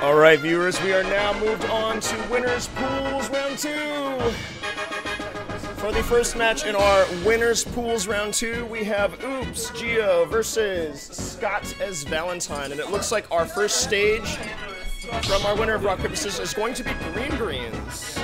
Alright viewers, we are now moved on to Winners Pools Round 2! For the first match in our Winners Pools Round 2, we have Oops Geo versus Scott as Valentine, and it looks like our first stage from our winner of Rock, Paper, Scissors is going to be Green Greens.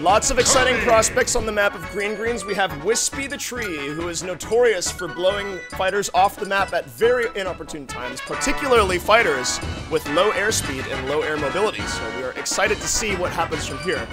Lots of exciting prospects on the map of Green Greens. We have Wispy the Tree, who is notorious for blowing fighters off the map at very inopportune times, particularly fighters with low airspeed and low air mobility, so we are excited to see what happens from here.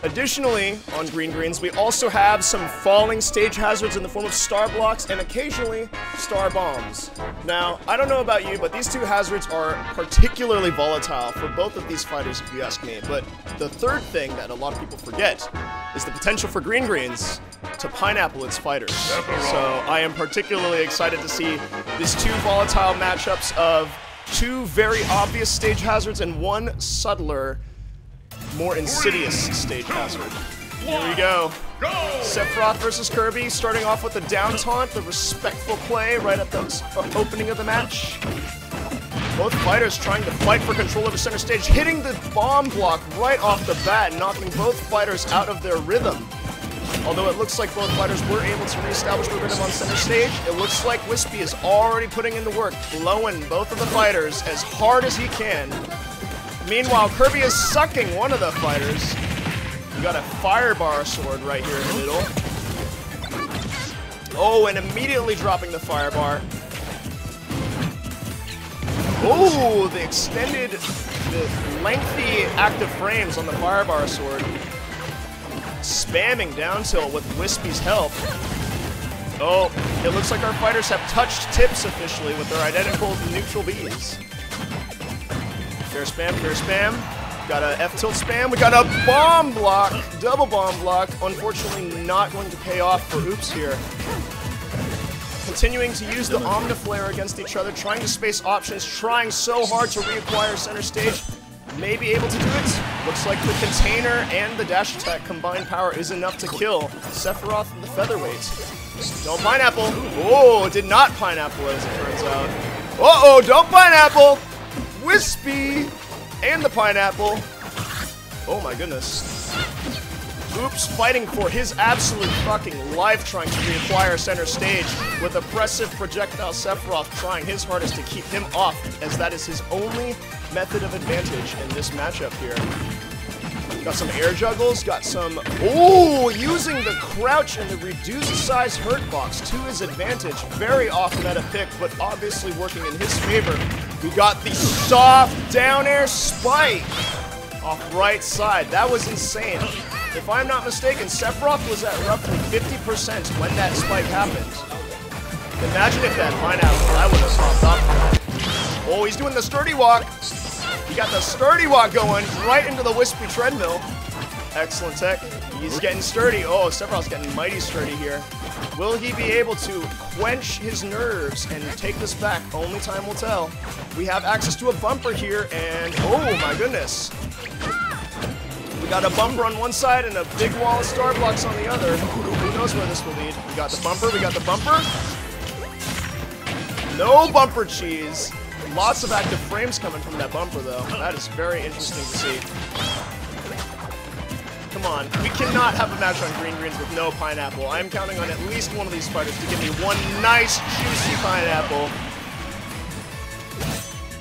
Additionally, on Green Greens, we also have some falling stage hazards in the form of star blocks and occasionally star bombs. Now, I don't know about you, but these two hazards are particularly volatile for both of these fighters, if you ask me. But the third thing that a lot of people forget is the potential for Green Greens to pineapple its fighters. So I am particularly excited to see these two volatile matchups of two very obvious stage hazards and one subtler, more insidious stage hazard. Here we go. Sephiroth versus Kirby, starting off with the down taunt, the respectful play right at the opening of the match. Both fighters trying to fight for control over center stage, hitting the bomb block right off the bat, knocking both fighters out of their rhythm. Although it looks like both fighters were able to reestablish the rhythm on center stage, it looks like Wispy is already putting in the work, blowing both of the fighters as hard as he can. Meanwhile, Kirby is sucking one of the fighters. We got a firebar sword right here in the middle. Oh, and immediately dropping the firebar. Oh, the extended, the lengthy active frames on the firebar sword. Spamming down tilt with Wispy's help. Oh, it looks like our fighters have touched tips officially with their identical neutral Bs. Fair spam, fair spam. Got a F-tilt spam. We got a bomb block, double bomb block. Unfortunately, not going to pay off for Oops here. Continuing to use the Omniflare against each other, trying to space options, trying so hard to reacquire center stage. May be able to do it. Looks like the container and the dash attack combined power is enough to kill Sephiroth and the featherweight. Don't pineapple. Oh, did not pineapple as it turns out. Uh-oh, don't pineapple. Wispy and the pineapple. Oh my goodness. Oops fighting for his absolute fucking life, trying to reacquire center stage with oppressive projectile Sephiroth trying his hardest to keep him off, as that is his only method of advantage in this matchup here. Got some air juggles, got some... Oh, using the crouch and the reduced size hurt box to his advantage. Very off-meta pick, but obviously working in his favor. We got the soft down air spike off right side. That was insane. If I'm not mistaken, Sephiroth was at roughly 50% when that spike happened. Imagine if that pineapple, that would have popped up. Oh, he's doing the sturdy walk. He got the sturdy walk going right into the Wispy treadmill. Excellent tech. He's getting sturdy. Oh, Sephiroth's getting mighty sturdy here. Will he be able to quench his nerves and take this back? Only time will tell. We have access to a bumper here, and oh my goodness. We got a bumper on one side and a big wall of star blocks on the other. Who knows where this will lead? We got the bumper, we got the bumper. No bumper cheese. Lots of active frames coming from that bumper, though. That is very interesting to see. Come on, we cannot have a match on Green Greens with no pineapple. I'm counting on at least one of these fighters to give me one nice, juicy pineapple.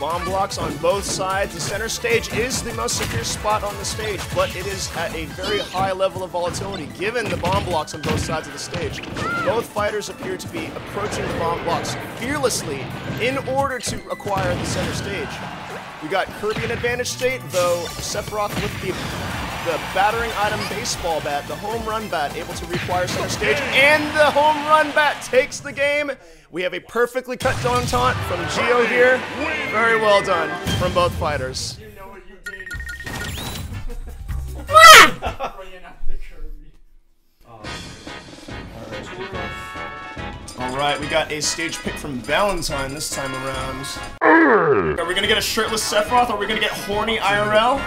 Bomb blocks on both sides. The center stage is the most secure spot on the stage, but it is at a very high level of volatility given the bomb blocks on both sides of the stage. Both fighters appear to be approaching the bomb blocks fearlessly in order to acquire the center stage. We got Kirby in advantage state, though Sephiroth with the battering item baseball bat, the home run bat, able to reacquire center stage, and the home run bat takes the game. We have a perfectly cut down taunt from Geo here. Very well done from both fighters. You know what you did. Bringing out the Kirby. Alright, we got a stage pick from Valentine this time around. Are we gonna get a shirtless Sephiroth, or are we gonna get horny IRL?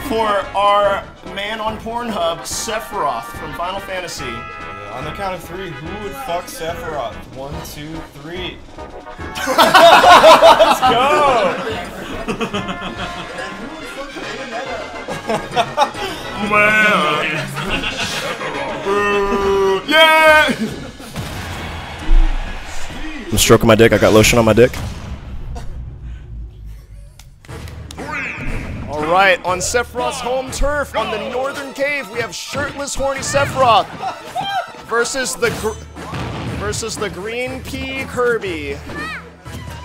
For our man on Pornhub, Sephiroth from Final Fantasy. On the count of 3, who would fuck Sephiroth? 1, 2, 3. Let's go! Yeah! I'm stroking my dick. I got lotion on my dick. Alright, on Sephiroth's home turf, on the northern cave, we have shirtless, horny Sephiroth versus the green pea Kirby.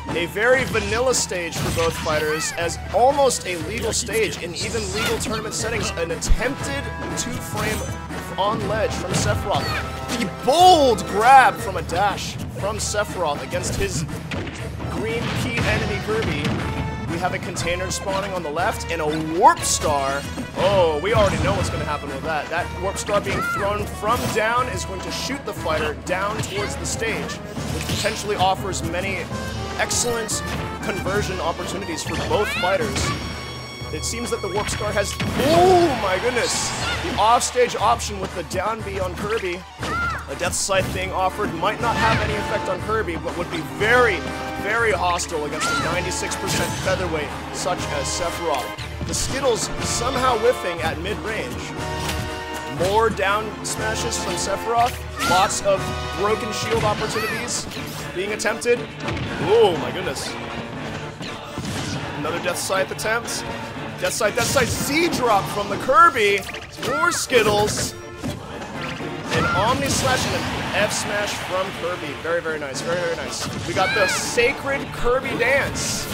A very vanilla stage for both fighters, as almost a legal stage in even legal tournament settings. An attempted 2-frame on ledge from Sephiroth. The bold grab from a dash from Sephiroth against his green pea enemy Kirby. We have a container spawning on the left and a warp star. Oh, we already know what's going to happen with that. That warp star being thrown from down is going to shoot the fighter down towards the stage, which potentially offers many excellent conversion opportunities for both fighters. It seems that the warp star has, oh my goodness, the offstage option with the down B on Kirby. A death scythe being offered might not have any effect on Kirby, but would be very, very hostile against a 96% featherweight such as Sephiroth. The Skittles somehow whiffing at mid-range. More down smashes from Sephiroth. Lots of broken shield opportunities being attempted. Oh my goodness. Another death scythe attempt. Death scythe, Z-drop from the Kirby. More Skittles. An Omni Slash and an F Smash from Kirby. Very, very nice. Very, very nice. We got the Sacred Kirby Dance.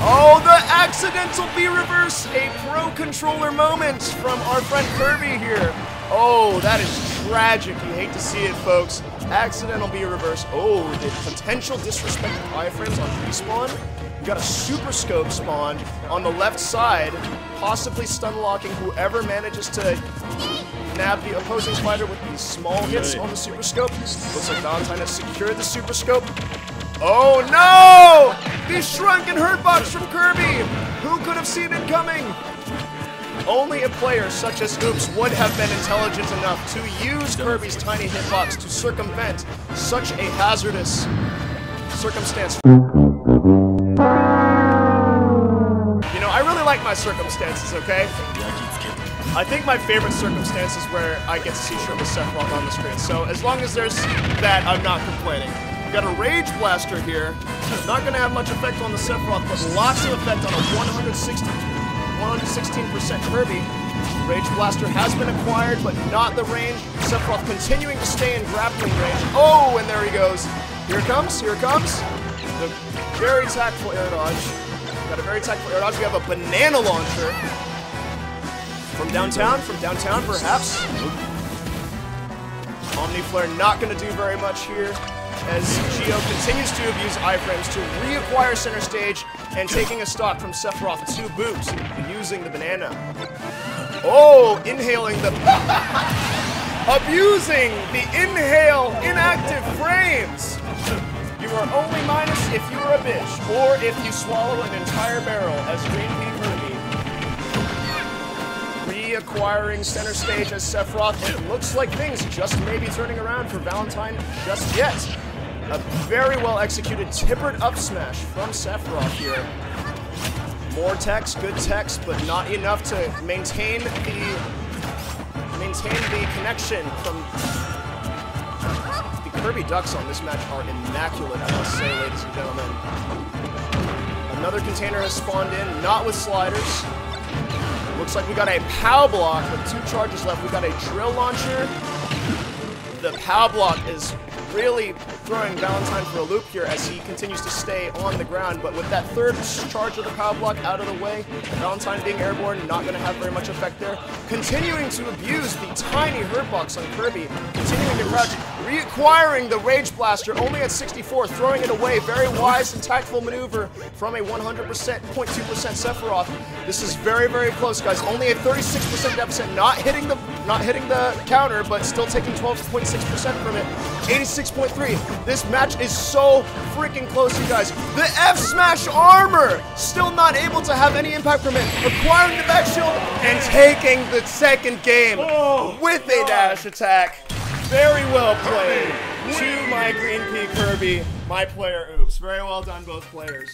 Oh, the accidental B reverse. A pro controller moment from our friend Kirby here. Oh, that is tragic. You hate to see it, folks. Accidental B reverse. Oh, the potential disrespect of iframes on respawn. We got a Super Scope spawn on the left side, possibly stun locking whoever manages to nab the opposing fighter with these small hits on the Super Scope. Looks like Valentine has secured the Super Scope. Oh no! The shrunken hurtbox from Kirby! Who could have seen it coming? Only a player such as Oops would have been intelligent enough to use Kirby's tiny hitbox to circumvent such a hazardous circumstance. You know, I really like my circumstances, okay? I think my favorite circumstance is where I get to see shirtless Sephiroth on the screen. So as long as there's that, I'm not complaining. We've got a Rage Blaster here. Not going to have much effect on the Sephiroth, but lots of effect on a 116% Kirby. Rage Blaster has been acquired, but not the range. Sephiroth continuing to stay in grappling range. Oh, and there he goes. Here it comes, here it comes. The very tactful air dodge. Got a very tactful air dodge. We have a banana launcher. From downtown perhaps. Omni Flare not going to do very much here as Geo continues to abuse iframes to reacquire center stage and taking a stock from Sephiroth to boot using the banana. Oh, inhaling the... abusing the inhale inactive frames! You are only minus if you are a bitch or if you swallow an entire barrel as Green Pea Kirby. Reacquiring center stage as Sephiroth. It looks like things just may be turning around for Valentine just yet. A very well executed tippered up smash from Sephiroth here. More text, good text, but not enough to maintain the connection from the Kirby Ducks on this match are immaculate, I must say, ladies and gentlemen. Another container has spawned in, not with sliders. Looks like we got a POW block with 2 charges left. We got a drill launcher. The POW block is really throwing Valentine for a loop here as he continues to stay on the ground, but with that 3rd charge of the POW block out of the way, Valentine being airborne, not going to have very much effect there. Continuing to abuse the tiny hurtbox on Kirby, continuing to crouch, reacquiring the Rage Blaster, only at 64, throwing it away. Very wise and tactful maneuver from a 100%, 0.2% Sephiroth. This is very, very close, guys. Only a 36% deficit, not hitting the counter, but still taking 12.6% from it. 86.3. This match is so freaking close, you guys. The F Smash armor still not able to have any impact from it. Acquiring the back shield and taking the second game with a dash attack. Very well played to my Green Pea Kirby, my player Oops. Very well done, both players.